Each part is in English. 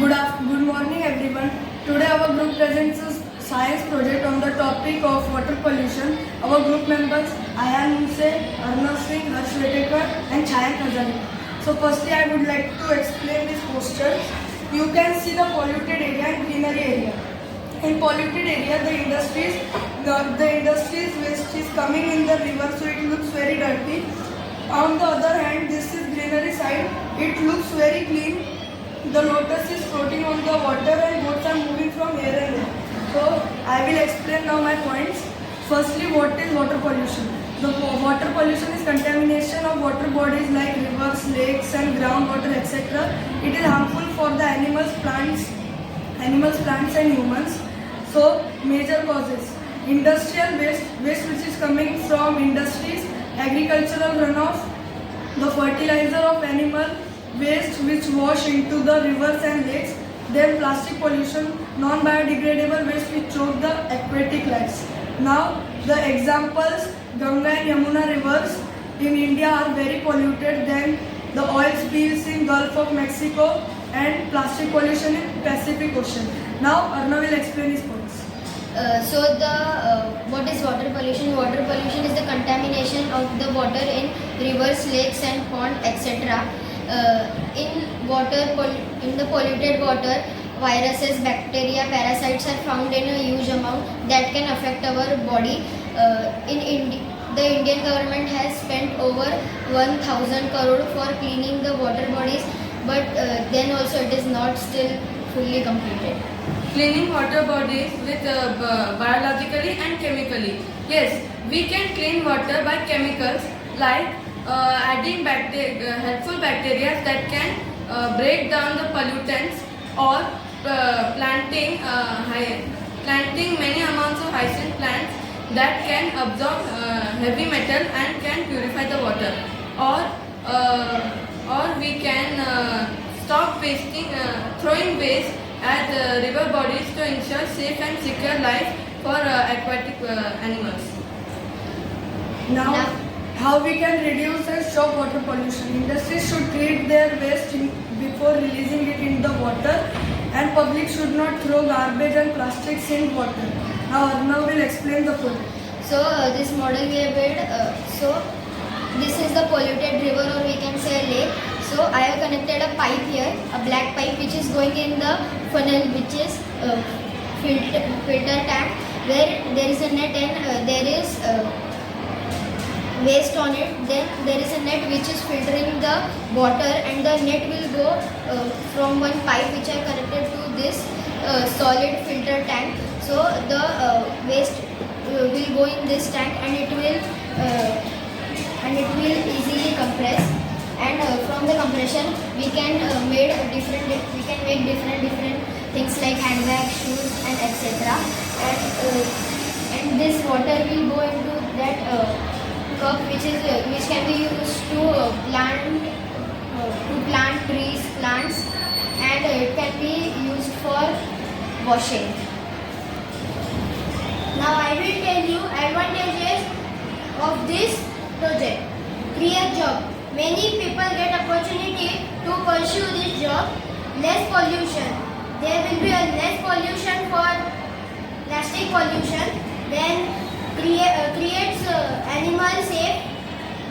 Good morning everyone. Today our group presents a science project on the topic of water pollution. Our group members Ayan Muse, Arnav Singh, Harsh Vetekar and Chayan Hazarika. So firstly I would like to explain this poster. You can see the polluted area and greenery area. In polluted area the industries waste is coming in the river, so it looks very dirty. On the other hand, this is greenery side. It looks very clean. The lotus is floating on the water and boats are moving from here and there. So I will explain now my points. Firstly, what is water pollution? The water pollution is contamination of water bodies like rivers, lakes and groundwater, etc. It is harmful for the animals, plants and humans. So major causes: industrial waste which is coming from industries, agricultural runoff, the fertilizer of animal waste which wash into the rivers and lakes, then plastic pollution, non-biodegradable waste which choke the aquatic lives. Now the examples: Ganga and Yamuna rivers in India are very polluted, then the oil spills in Gulf of Mexico and plastic pollution in Pacific Ocean. Now Arnav will explain his points. What is water pollution? Water pollution is the contamination of the water in rivers, lakes and ponds, etc. In the polluted water, viruses, bacteria, parasites are found in a huge amount that can affect our body. The Indian government has spent over 1,000 crore for cleaning the water bodies, but then also it is not still fully completed. Cleaning water bodies with biologically and chemically. Yes, we can clean water by chemicals like adding helpful bacteria that can break down the pollutants, or planting many amounts of hyacinth plants that can absorb heavy metal and can purify the water. Or we can stop throwing waste at river bodies to ensure safe and secure life for aquatic animals. Now, how we can reduce and stop water pollution? Industries should treat their waste before releasing it in the water, and public should not throw garbage and plastics in water. Now Arnav will explain the project. This model we have built. This is the polluted river, or we can say a lake. So I have connected a pipe here, a black pipe which is going in the funnel, which is filter tank, where there is a net and there is waste on it. Then there is a net which is filtering the water, and the net will go from one pipe which I connected to this solid filter tank. So the waste will go in this tank, and it will easily compress. And from the compression we can make different things like handbags, shoes and etc. And this water will go into that cup which can be used to plant trees, plants, and it can be used for washing. Now I will tell you advantages of this project. Create job. Many people get opportunity to pursue this job. Less pollution. There will be a less pollution for plastic pollution. Then creates animal safe.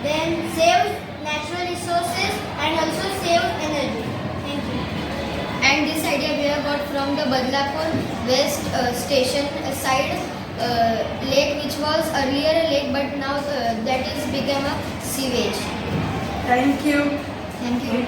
Then saves natural resources and also saves energy. Thank you. And this idea we have got from the Badlapur West station side lake, which was earlier a lake, but now that is become a sewage. Thank you. Thank you.